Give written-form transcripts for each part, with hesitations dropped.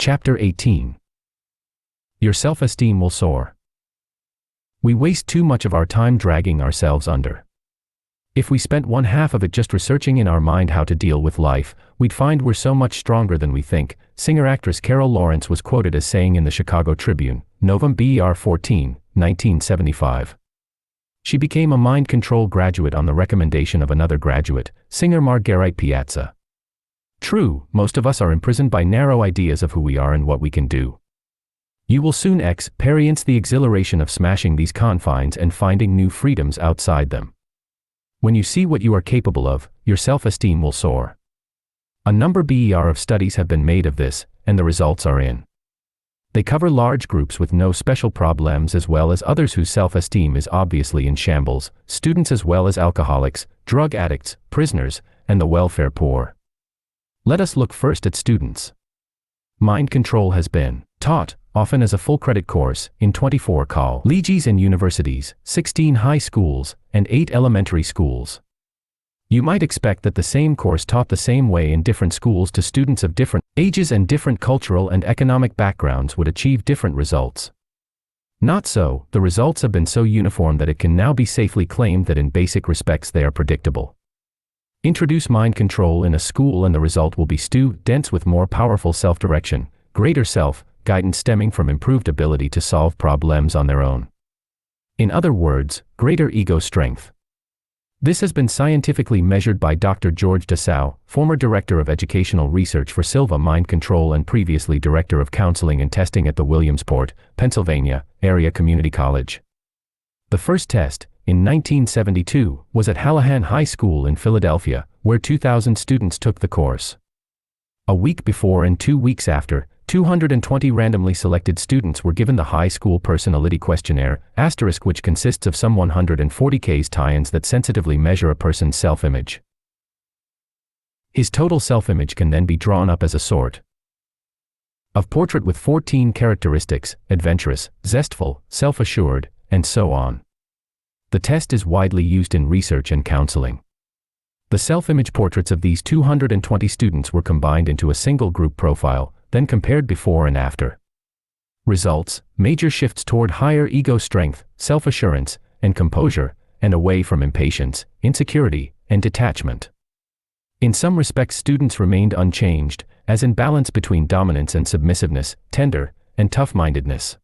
Chapter 18. Your self-esteem will soar. We waste too much of our time dragging ourselves under. If we spent one half of it just researching in our mind how to deal with life, we'd find we're so much stronger than we think, singer-actress Carol Lawrence was quoted as saying in the Chicago Tribune, November 14, 1975. She became a mind control graduate on the recommendation of another graduate, singer Marguerite Piazza. True, most of us are imprisoned by narrow ideas of who we are and what we can do. You will soon experience the exhilaration of smashing these confines and finding new freedoms outside them. When you see what you are capable of, your self-esteem will soar. A number of studies have been made of this, and the results are in. They cover large groups with no special problems as well as others whose self-esteem is obviously in shambles, students as well as alcoholics, drug addicts, prisoners, and the welfare poor. Let us look first at students. Mind control has been taught, often as a full credit course, in 24 colleges and universities, 16 high schools, and 8 elementary schools. You might expect that the same course taught the same way in different schools to students of different ages and different cultural and economic backgrounds would achieve different results. Not so, the results have been so uniform that it can now be safely claimed that in basic respects they are predictable. Introduce mind control in a school and the result will be students with more powerful self-direction, greater self-guidance stemming from improved ability to solve problems on their own. In other words, greater ego strength. This has been scientifically measured by Dr. George Dassault, former Director of Educational Research for Silva Mind Control and previously Director of Counseling and Testing at the Williamsport, Pennsylvania, area community college. The first test, in 1972, was at Hallahan High School in Philadelphia, where 2,000 students took the course. A week before and 2 weeks after, 220 randomly selected students were given the high school personality questionnaire, which consists of some 140 tie-ins that sensitively measure a person's self-image. His total self-image can then be drawn up as a sort of portrait with 14 characteristics: adventurous, zestful, self-assured, and so on. The test is widely used in research and counseling. The self-image portraits of these 220 students were combined into a single group profile, then compared before and after. Results: major shifts toward higher ego strength, self-assurance, and composure, and away from impatience, insecurity, and detachment. In some respects students remained unchanged, as in balance between dominance and submissiveness, tender, and tough-mindedness.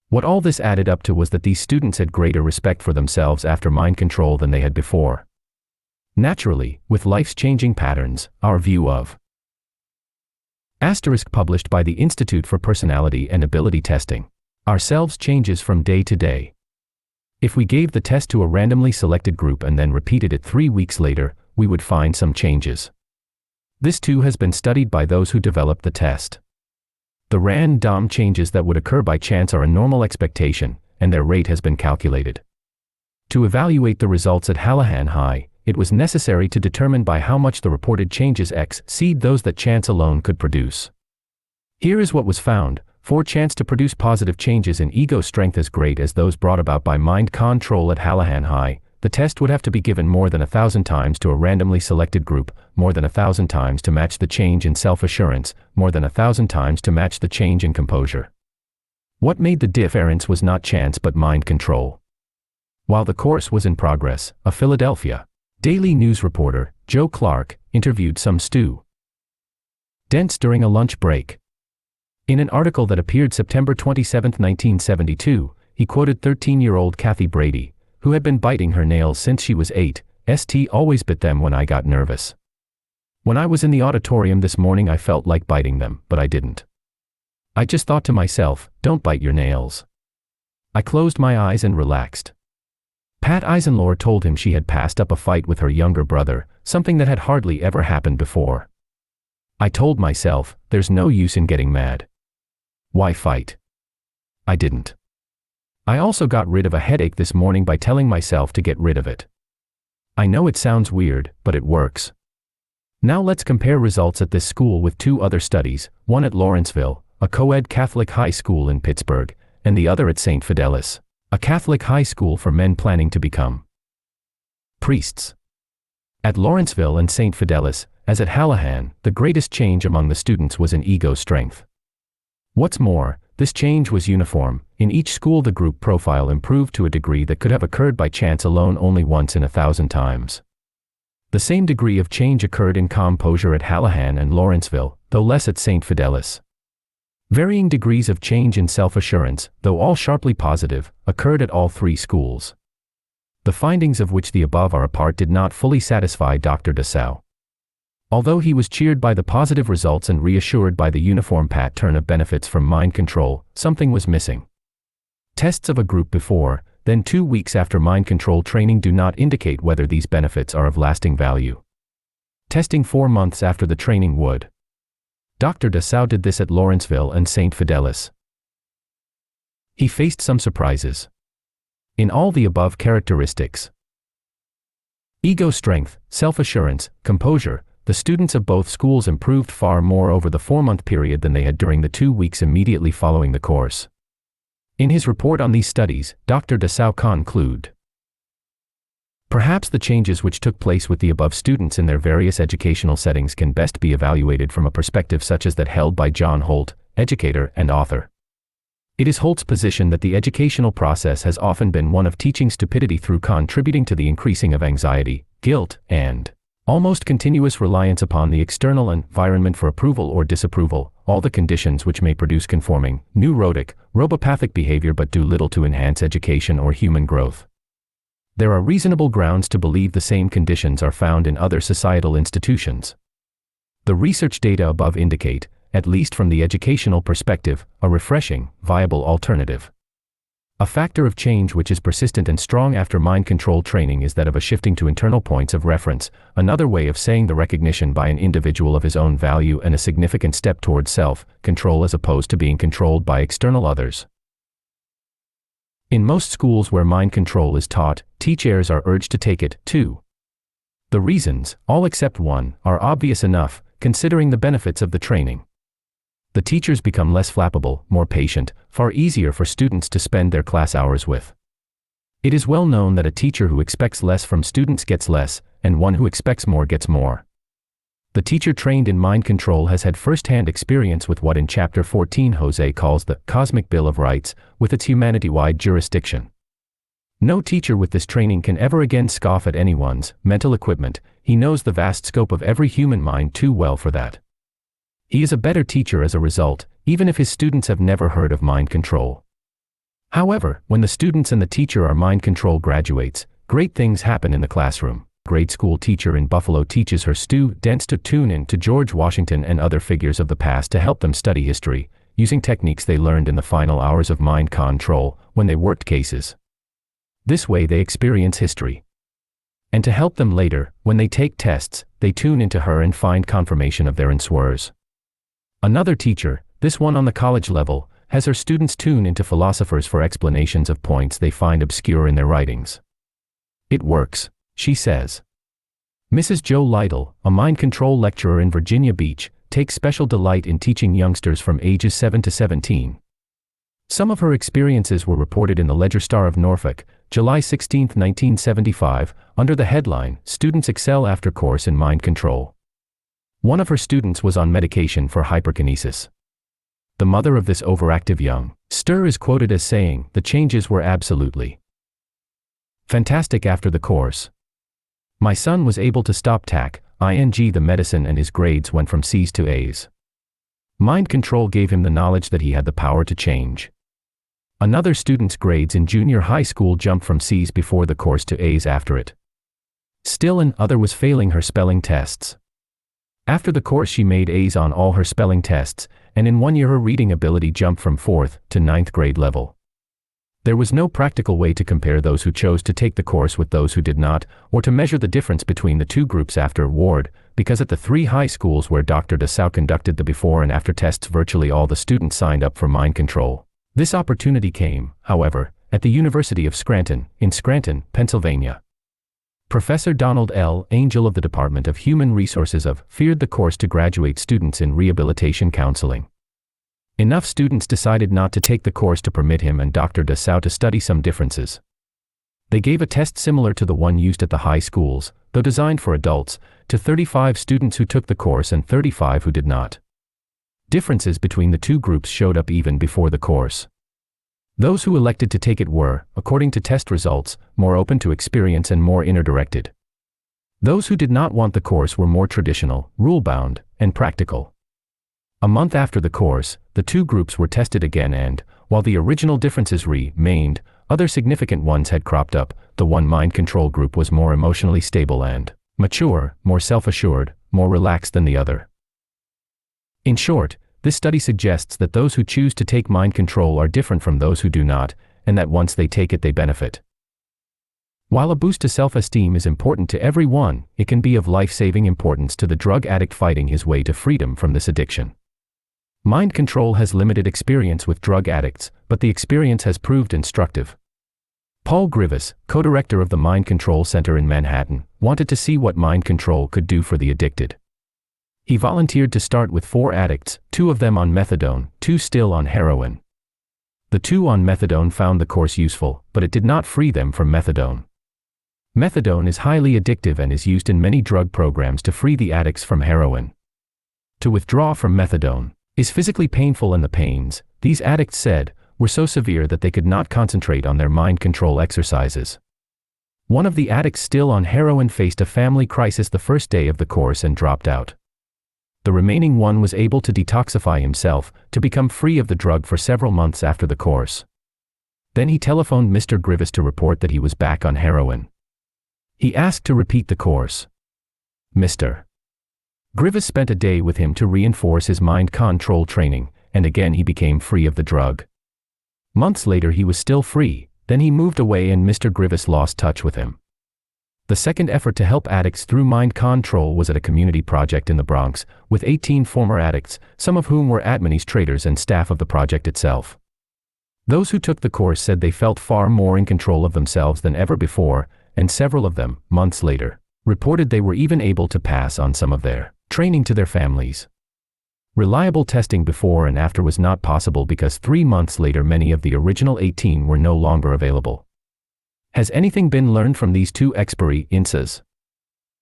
What all this added up to was that these students had greater respect for themselves after mind control than they had before. Naturally, with life's changing patterns, our view of published by the Institute for Personality and Ability Testing ourselves changes from day to day. If we gave the test to a randomly selected group and then repeated it 3 weeks later, we would find some changes. This too has been studied by those who developed the test. The random changes that would occur by chance are a normal expectation, and their rate has been calculated. To evaluate the results at Hallahan High, it was necessary to determine by how much the reported changes exceed those that chance alone could produce. Here is what was found: for chance to produce positive changes in ego strength as great as those brought about by mind control at Hallahan High, the test would have to be given more than 1,000 times to a randomly selected group, more than 1,000 times to match the change in self-assurance, more than 1,000 times to match the change in composure. What made the difference was not chance but mind control. While the course was in progress, a Philadelphia Daily News reporter, Joe Clark, interviewed some students during a lunch break. In an article that appeared September 27, 1972, he quoted 13-year-old Kathy Brady, who had been biting her nails since she was 8, always bit them when I got nervous. When I was in the auditorium this morning I felt like biting them, but I didn't. I just thought to myself, don't bite your nails. I closed my eyes and relaxed. Pat Eisenlohr told him she had passed up a fight with her younger brother, something that had hardly ever happened before. I told myself, there's no use in getting mad. Why fight? I didn't. I also got rid of a headache this morning by telling myself to get rid of it. I know it sounds weird, but it works. Now let's compare results at this school with 2 other studies, one at Lawrenceville, a co-ed Catholic high school in Pittsburgh, and the other at St. Fidelis, a Catholic high school for men planning to become priests. At Lawrenceville and St. Fidelis, as at Hallahan, the greatest change among the students was in ego strength. What's more, this change was uniform. In each school the group profile improved to a degree that could have occurred by chance alone only once in 1,000 times. The same degree of change occurred in composure at Hallahan and Lawrenceville, though less at St. Fidelis. Varying degrees of change in self-assurance, though all sharply positive, occurred at all 3 schools. The findings of which the above are a part did not fully satisfy Dr. Dessau. Although he was cheered by the positive results and reassured by the uniform pattern of benefits from mind control, something was missing. Tests of a group before, then 2 weeks after mind control training do not indicate whether these benefits are of lasting value. Testing 4 months after the training would. Dr. Dessau did this at Lawrenceville and St. Fidelis. He faced some surprises. In all the above characteristics, ego strength, self-assurance, composure, the students of both schools improved far more over the 4-month period than they had during the 2 weeks immediately following the course. In his report on these studies, Dr. Dessau concluded, perhaps the changes which took place with the above students in their various educational settings can best be evaluated from a perspective such as that held by John Holt, educator and author. It is Holt's position that the educational process has often been one of teaching stupidity through contributing to the increasing of anxiety, guilt, and almost continuous reliance upon the external environment for approval or disapproval, all the conditions which may produce conforming, neurotic, robopathic behavior but do little to enhance education or human growth. There are reasonable grounds to believe the same conditions are found in other societal institutions. The research data above indicate, at least from the educational perspective, a refreshing, viable alternative. A factor of change which is persistent and strong after mind control training is that of a shifting to internal points of reference, another way of saying the recognition by an individual of his own value and a significant step towards self-control as opposed to being controlled by external others. In most schools where mind control is taught, teachers are urged to take it, too. The reasons, all except one, are obvious enough, considering the benefits of the training. The teachers become less flappable, more patient, far easier for students to spend their class hours with. It is well known that a teacher who expects less from students gets less, and one who expects more gets more. The teacher trained in mind control has had first-hand experience with what in Chapter 14 José calls the Cosmic Bill of Rights, with its humanity-wide jurisdiction. No teacher with this training can ever again scoff at anyone's mental equipment. He knows the vast scope of every human mind too well for that. He is a better teacher as a result, even if his students have never heard of mind control. However, when the students and the teacher are mind control graduates, great things happen in the classroom. A grade school teacher in Buffalo teaches her students to tune in to George Washington and other figures of the past to help them study history, using techniques they learned in the final hours of mind control when they worked cases. This way they experience history. And to help them later, when they take tests, they tune into her and find confirmation of their answers. Another teacher, this one on the college level, has her students tune into philosophers for explanations of points they find obscure in their writings. It works, she says. Mrs. Joe Lytle, a mind control lecturer in Virginia Beach, takes special delight in teaching youngsters from ages 7 to 17. Some of her experiences were reported in the Ledger Star of Norfolk, July 16, 1975, under the headline, Students Excel After Course in Mind Control. One of her students was on medication for hyperkinesis. The mother of this overactive youngster is quoted as saying, "The changes were absolutely fantastic after the course. My son was able to stop the medicine and his grades went from C's to A's. Mind control gave him the knowledge that he had the power to change." Another student's grades in junior high school jumped from C's before the course to A's after it. Still another was failing her spelling tests. After the course she made A's on all her spelling tests, and in 1 year her reading ability jumped from 4th to 9th grade level. There was no practical way to compare those who chose to take the course with those who did not, or to measure the difference between the two groups afterward, because at the 3 high schools where Dr. Dessau conducted the before and after tests virtually all the students signed up for mind control. This opportunity came, however, at the University of Scranton, in Scranton, Pennsylvania. Professor Donald L. Angel of the Department of Human Resources feared the course to graduate students in rehabilitation counseling. Enough students decided not to take the course to permit him and Dr. Dessau to study some differences. They gave a test similar to the one used at the high schools, though designed for adults, to 35 students who took the course and 35 who did not. Differences between the two groups showed up even before the course. Those who elected to take it were, according to test results, more open to experience and more inner-directed. Those who did not want the course were more traditional, rule-bound, and practical. A month after the course, the two groups were tested again and, while the original differences remained, other significant ones had cropped up. The one mind control group was more emotionally stable and mature, more self-assured, more relaxed than the other. In short, this study suggests that those who choose to take mind control are different from those who do not, and that once they take it they benefit. While a boost to self-esteem is important to everyone, it can be of life-saving importance to the drug addict fighting his way to freedom from this addiction. Mind control has limited experience with drug addicts, but the experience has proved instructive. Paul Grivis, co-director of the Mind Control Center in Manhattan, wanted to see what mind control could do for the addicted. He volunteered to start with 4 addicts, 2 of them on methadone, 2 still on heroin. The 2 on methadone found the course useful, but it did not free them from methadone. Methadone is highly addictive and is used in many drug programs to free the addicts from heroin. To withdraw from methadone is physically painful, and the pains, these addicts said, were so severe that they could not concentrate on their mind control exercises. One of the addicts still on heroin faced a family crisis the first day of the course and dropped out. The remaining one was able to detoxify himself, to become free of the drug for several months after the course. Then he telephoned Mr. Grivis to report that he was back on heroin. He asked to repeat the course. Mr. Grivis spent a day with him to reinforce his mind control training, and again he became free of the drug. Months later he was still free, then he moved away and Mr. Grivis lost touch with him. The second effort to help addicts through mind control was at a community project in the Bronx, with 18 former addicts, some of whom were administrators and staff of the project itself. Those who took the course said they felt far more in control of themselves than ever before, and several of them, months later, reported they were even able to pass on some of their training to their families. Reliable testing before and after was not possible because 3 months later many of the original 18 were no longer available. Has anything been learned from these 2 experiences?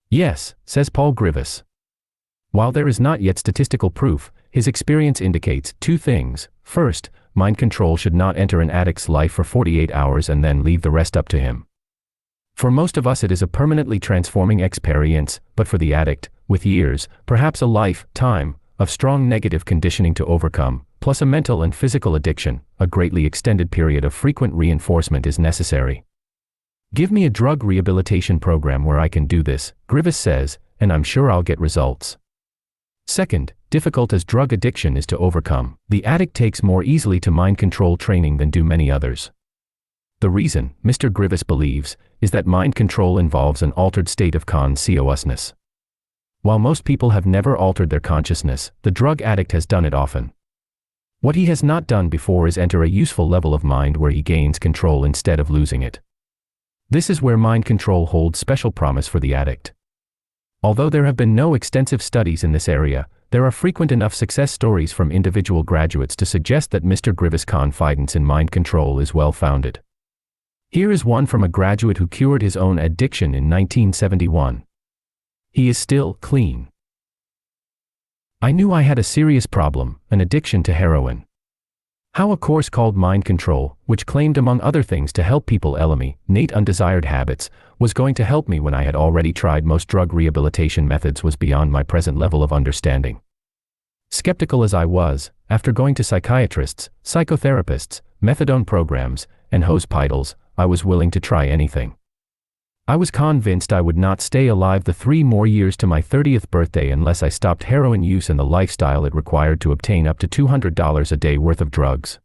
Yes, says Paul Grivis. While there is not yet statistical proof, his experience indicates 2 things. First, mind control should not enter an addict's life for 48 hours and then leave the rest up to him. For most of us it is a permanently transforming experience, but for the addict, with years, perhaps a lifetime, of strong negative conditioning to overcome, plus a mental and physical addiction, a greatly extended period of frequent reinforcement is necessary. Give me a drug rehabilitation program where I can do this, Grivis says, and I'm sure I'll get results. Second, difficult as drug addiction is to overcome, the addict takes more easily to mind control training than do many others. The reason, Mr. Grivis believes, is that mind control involves an altered state of consciousness. While most people have never altered their consciousness, the drug addict has done it often. What he has not done before is enter a useful level of mind where he gains control instead of losing it. This is where mind control holds special promise for the addict. Although there have been no extensive studies in this area, there are frequent enough success stories from individual graduates to suggest that Mr. Grivis' confidence in mind control is well-founded. Here is one from a graduate who cured his own addiction in 1971. He is still clean. I knew I had a serious problem, an addiction to heroin. How a course called Mind Control, which claimed among other things to help people eliminate undesired habits, was going to help me when I had already tried most drug rehabilitation methods was beyond my present level of understanding. Skeptical as I was, after going to psychiatrists, psychotherapists, methadone programs, and hospitals, I was willing to try anything. I was convinced I would not stay alive the 3 more years to my 30th birthday unless I stopped heroin use and the lifestyle it required to obtain up to $200 a day worth of drugs.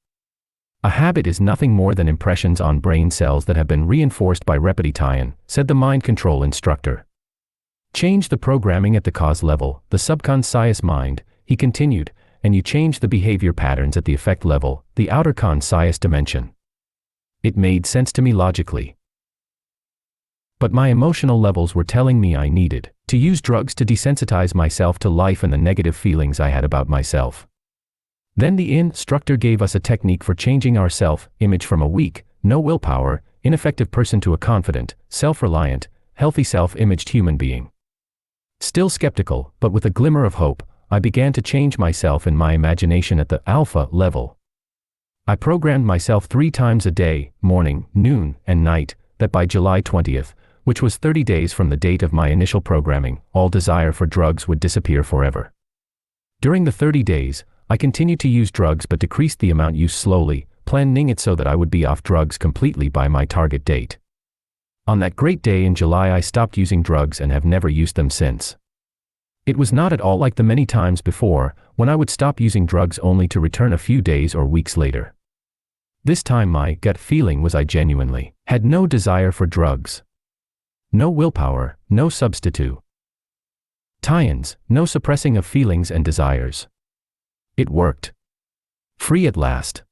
A habit is nothing more than impressions on brain cells that have been reinforced by repetition, said the mind control instructor. Change the programming at the cause level, the subconscious mind, he continued, and you change the behavior patterns at the effect level, the outer conscious dimension. It made sense to me logically. But my emotional levels were telling me I needed to use drugs to desensitize myself to life and the negative feelings I had about myself. Then the instructor gave us a technique for changing our self-image from a weak, no willpower, ineffective person to a confident, self-reliant, healthy self-imaged human being. Still skeptical, but with a glimmer of hope, I began to change myself in my imagination at the alpha level. I programmed myself 3 times a day, morning, noon, and night, that by July 20th, which was 30 days from the date of my initial programming, all desire for drugs would disappear forever. During the 30 days, I continued to use drugs but decreased the amount used slowly, planning it so that I would be off drugs completely by my target date. On that great day in July, I stopped using drugs and have never used them since. It was not at all like the many times before, when I would stop using drugs only to return a few days or weeks later. This time my gut feeling was I genuinely had no desire for drugs. No willpower, no substitute. Tie-ins, no suppressing of feelings and desires. It worked. Free at last.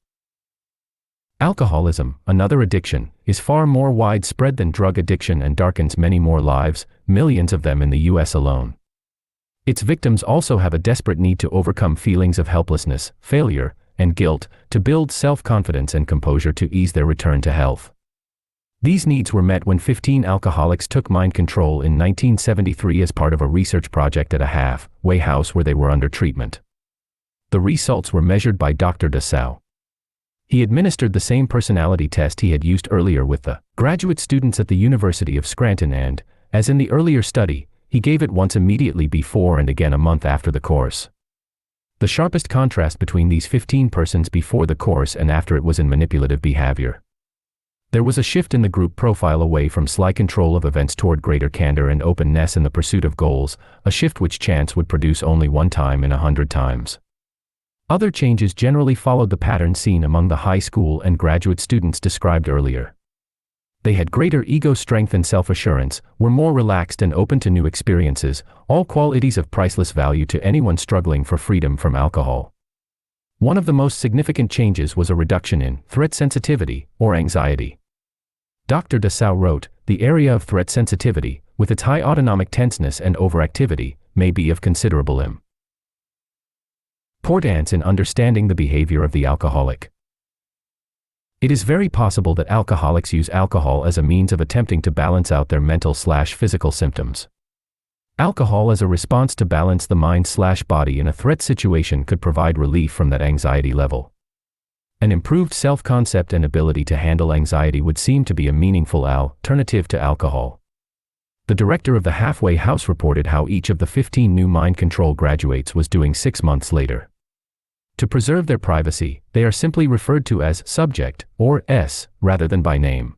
Alcoholism, another addiction, is far more widespread than drug addiction and darkens many more lives, millions of them in the US alone. Its victims also have a desperate need to overcome feelings of helplessness, failure, and guilt, to build self-confidence and composure to ease their return to health. These needs were met when 15 alcoholics took mind control in 1973 as part of a research project at a halfway house where they were under treatment. The results were measured by Dr. Dessau. He administered the same personality test he had used earlier with the graduate students at the University of Scranton and, as in the earlier study, he gave it once immediately before and again a month after the course. The sharpest contrast between these 15 persons before the course and after it was in manipulative behavior. There was a shift in the group profile away from sly control of events toward greater candor and openness in the pursuit of goals, a shift which chance would produce only one time in 100 times. Other changes generally followed the pattern seen among the high school and graduate students described earlier. They had greater ego strength and self-assurance, were more relaxed and open to new experiences, all qualities of priceless value to anyone struggling for freedom from alcohol. One of the most significant changes was a reduction in threat sensitivity, or anxiety. Dr. Dessau wrote, "The area of threat sensitivity, with its high autonomic tenseness and overactivity, may be of considerable importance in understanding the behavior of the alcoholic. It is very possible that alcoholics use alcohol as a means of attempting to balance out their mental/physical symptoms. Alcohol as a response to balance the mind/body in a threat situation could provide relief from that anxiety level. An improved self-concept and ability to handle anxiety would seem to be a meaningful alternative to alcohol." The director of the halfway house reported how each of the 15 new mind control graduates was doing 6 months later. To preserve their privacy, they are simply referred to as subject, or S, rather than by name.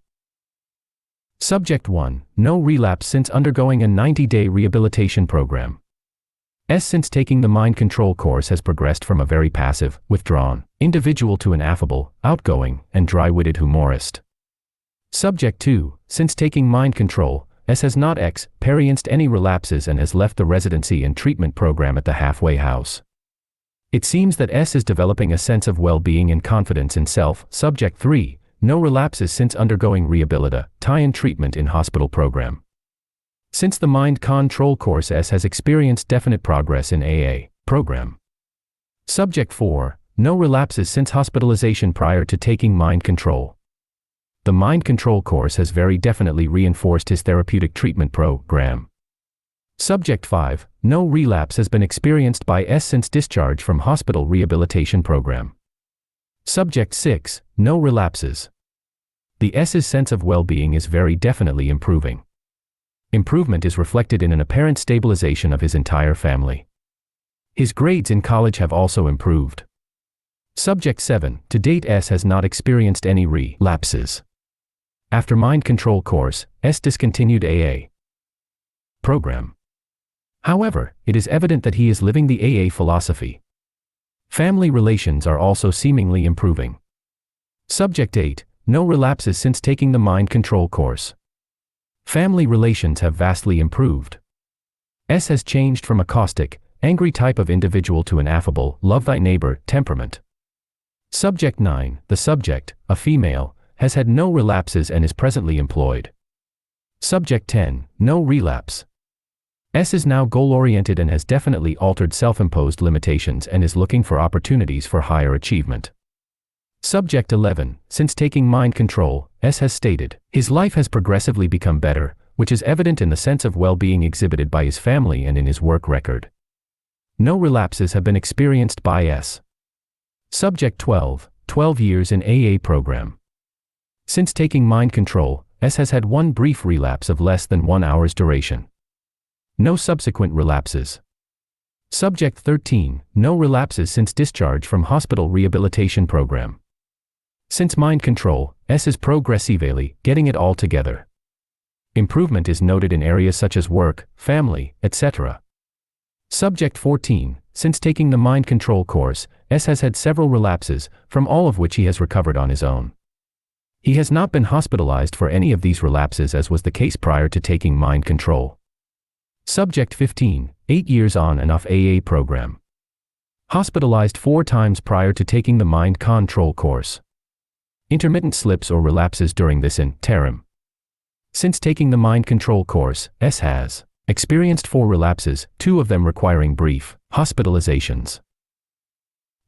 Subject 1, no relapse since undergoing a 90-day rehabilitation program. S since taking the mind control course has progressed from a very passive, withdrawn individual to an affable, outgoing, and dry-witted humorist. Subject 2, since taking mind control, S has not experienced any relapses and has left the residency and treatment program at the halfway house. It seems that S is developing a sense of well-being and confidence in self. Subject 3, no relapses since undergoing rehabilitation treatment in hospital program. Since the mind control course, S has experienced definite progress in AA program. Subject 4, no relapses since hospitalization prior to taking mind control. The mind control course has very definitely reinforced his therapeutic treatment program. Subject 5, no relapse has been experienced by S since discharge from hospital rehabilitation program. Subject 6, no relapses. The S's sense of well-being is very definitely improving. Improvement is reflected in an apparent stabilization of his entire family. His grades in college have also improved. Subject 7, to date S has not experienced any relapses. After mind control course, S discontinued AA program. However, it is evident that he is living the AA philosophy. Family relations are also seemingly improving. Subject 8, no relapses since taking the mind control course. Family relations have vastly improved. S has changed from a caustic, angry type of individual to an affable, love thy neighbor temperament. Subject 9, the subject, a female, has had no relapses and is presently employed. Subject 10, no relapse. S is now goal-oriented and has definitely altered self-imposed limitations and is looking for opportunities for higher achievement. Subject 11, since taking mind control, S has stated, his life has progressively become better, which is evident in the sense of well-being exhibited by his family and in his work record. No relapses have been experienced by S. Subject 12 years in AA program. Since taking mind control, S has had one brief relapse of less than 1 hour's duration. No subsequent relapses. Subject 13, no relapses since discharge from hospital rehabilitation program. Since mind control, S is progressively getting it all together. Improvement is noted in areas such as work, family, etc. Subject 14, since taking the mind control course, S has had several relapses, from all of which he has recovered on his own. He has not been hospitalized for any of these relapses as was the case prior to taking mind control. Subject 15, 8 years on and off AA program. Hospitalized 4 times prior to taking the mind control course. Intermittent slips or relapses during this interim. Since taking the mind control course, S has experienced 4 relapses, 2 of them requiring brief hospitalizations.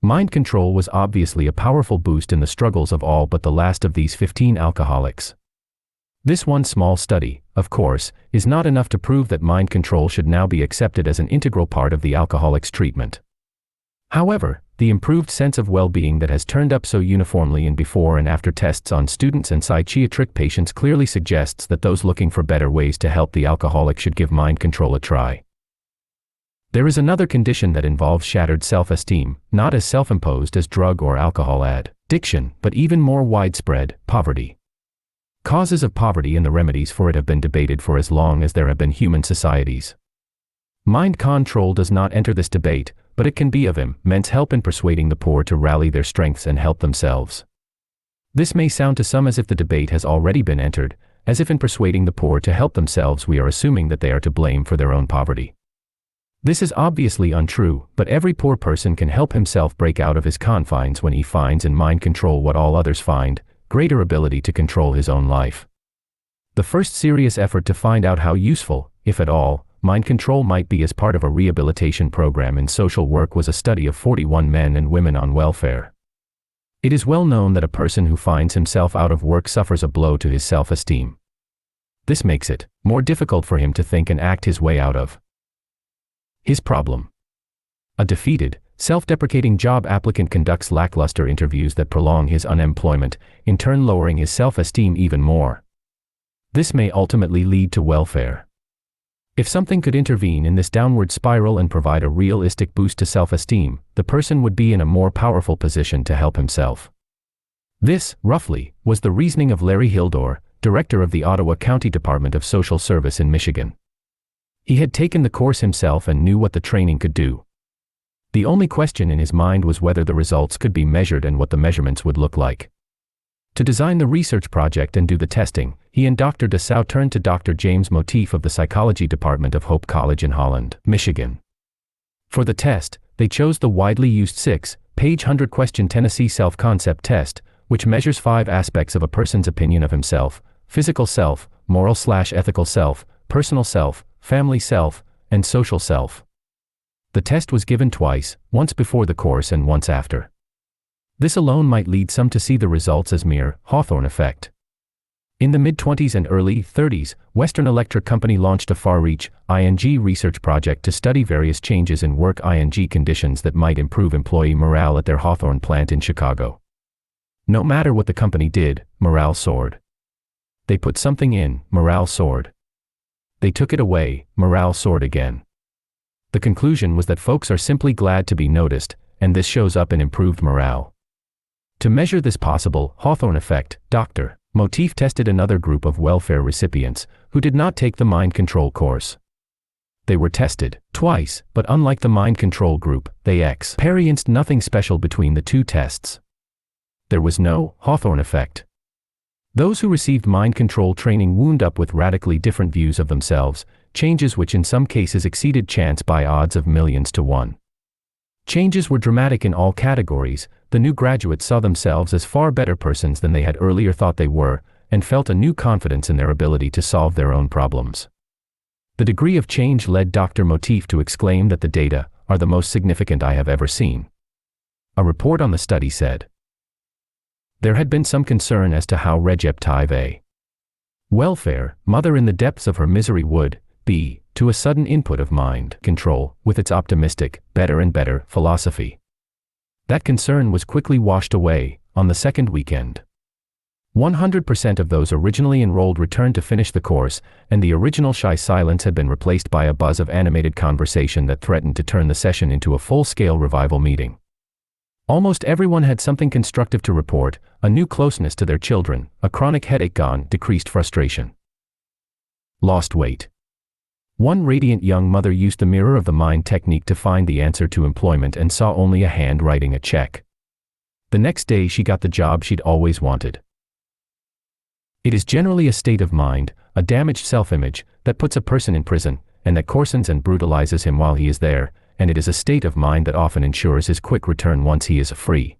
Mind control was obviously a powerful boost in the struggles of all but the last of these 15 alcoholics. This one small study, of course, is not enough to prove that mind control should now be accepted as an integral part of the alcoholic's treatment. However, the improved sense of well-being that has turned up so uniformly in before and after tests on students and psychiatric patients clearly suggests that those looking for better ways to help the alcoholic should give mind control a try. There is another condition that involves shattered self-esteem, not as self-imposed as drug or alcohol addiction, but even more widespread, poverty. Causes of poverty and the remedies for it have been debated for as long as there have been human societies. Mind control does not enter this debate, but it can be of immense help in persuading the poor to rally their strengths and help themselves. This may sound to some as if the debate has already been entered, as if in persuading the poor to help themselves we are assuming that they are to blame for their own poverty. This is obviously untrue, but every poor person can help himself break out of his confines when he finds in mind control what all others find, greater ability to control his own life. The first serious effort to find out how useful, if at all, mind control might be as part of a rehabilitation program in social work was a study of 41 men and women on welfare. It is well known that a person who finds himself out of work suffers a blow to his self-esteem. This makes it more difficult for him to think and act his way out of his problem. A defeated, self-deprecating job applicant conducts lackluster interviews that prolong his unemployment, in turn lowering his self-esteem even more. This may ultimately lead to welfare. If something could intervene in this downward spiral and provide a realistic boost to self-esteem, the person would be in a more powerful position to help himself. This, roughly, was the reasoning of Larry Hildor, director of the Ottawa County Department of Social Service in Michigan. He had taken the course himself and knew what the training could do. The only question in his mind was whether the results could be measured and what the measurements would look like. To design the research project and do the testing, he and Dr. Dessau turned to Dr. James Motif of the Psychology Department of Hope College in Holland, Michigan. For the test, they chose the widely used 6-page 100-question Tennessee self-concept test, which measures 5 aspects of a person's opinion of himself: physical self, moral/ethical self, personal self, family self, and social self. The test was given twice, once before the course and once after. This alone might lead some to see the results as mere Hawthorne effect. In the mid-20s and early 30s, Western Electric Company launched a far-reach ING research project to study various changes in work ING conditions that might improve employee morale at their Hawthorne plant in Chicago. No matter what the company did, morale soared. They put something in, morale soared. They took it away, morale soared again. The conclusion was that folks are simply glad to be noticed, and this shows up in improved morale. To measure this possible Hawthorne effect, Dr. Motif tested another group of welfare recipients who did not take the mind control course. They were tested twice, but unlike the mind control group, they experienced nothing special between the 2 tests. There was no Hawthorne effect. Those who received mind control training wound up with radically different views of themselves, changes which in some cases exceeded chance by odds of millions to 1. Changes were dramatic in all categories. The new graduates saw themselves as far better persons than they had earlier thought they were, and felt a new confidence in their ability to solve their own problems. The degree of change led Dr. Motif to exclaim that the data are the most significant I have ever seen. A report on the study said, there had been some concern as to how receptive a welfare mother in the depths of her misery would be to a sudden input of mind control with its optimistic, better and better philosophy. That concern was quickly washed away on the second weekend. 100% of those originally enrolled returned to finish the course, and the original shy silence had been replaced by a buzz of animated conversation that threatened to turn the session into a full-scale revival meeting. Almost everyone had something constructive to report: a new closeness to their children, a chronic headache gone, decreased frustration. Lost weight. One radiant young mother used the mirror of the mind technique to find the answer to employment and saw only a hand writing a check. The next day she got the job she'd always wanted. It is generally a state of mind, a damaged self-image, that puts a person in prison, and that coarsens and brutalizes him while he is there, and it is a state of mind that often ensures his quick return once he is free.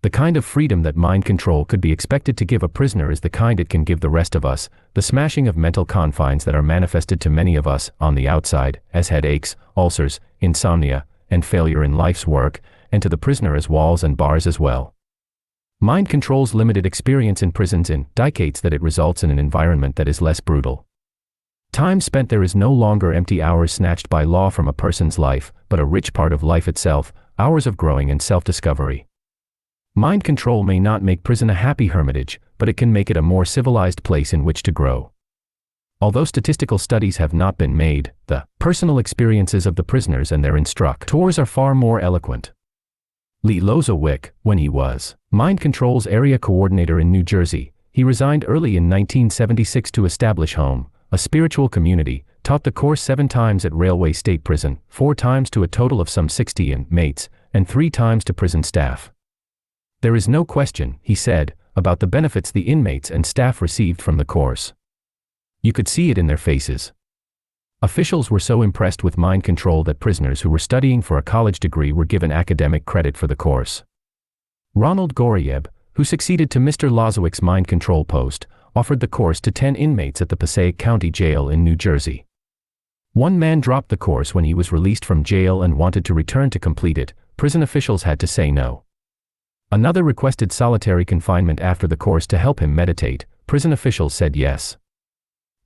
The kind of freedom that mind control could be expected to give a prisoner is the kind it can give the rest of us, the smashing of mental confines that are manifested to many of us on the outside as headaches, ulcers, insomnia, and failure in life's work, and to the prisoner as walls and bars as well. Mind control's limited experience in prisons indicates that it results in an environment that is less brutal. Time spent there is no longer empty hours snatched by law from a person's life, but a rich part of life itself, hours of growing and self-discovery. Mind control may not make prison a happy hermitage, but it can make it a more civilized place in which to grow. Although statistical studies have not been made, the personal experiences of the prisoners and their instructors are far more eloquent. Lee Lozowick, when he was Mind Control's area coordinator in New Jersey, he resigned early in 1976 to establish Home, a spiritual community, taught the course 7 times at Railway State Prison, 4 times to a total of some 60 inmates, and 3 times to prison staff. There is no question, he said, about the benefits the inmates and staff received from the course. You could see it in their faces. Officials were so impressed with mind control that prisoners who were studying for a college degree were given academic credit for the course. Ronald Gorayeb, who succeeded to Mr. Lozowick's mind control post, offered the course to 10 inmates at the Passaic County Jail in New Jersey. One man dropped the course when he was released from jail and wanted to return to complete it. Prison officials had to say no. Another requested solitary confinement after the course to help him meditate. Prison officials said yes.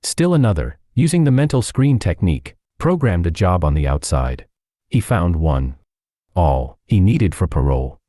Still another, using the mental screen technique, programmed a job on the outside. He found all he needed for parole.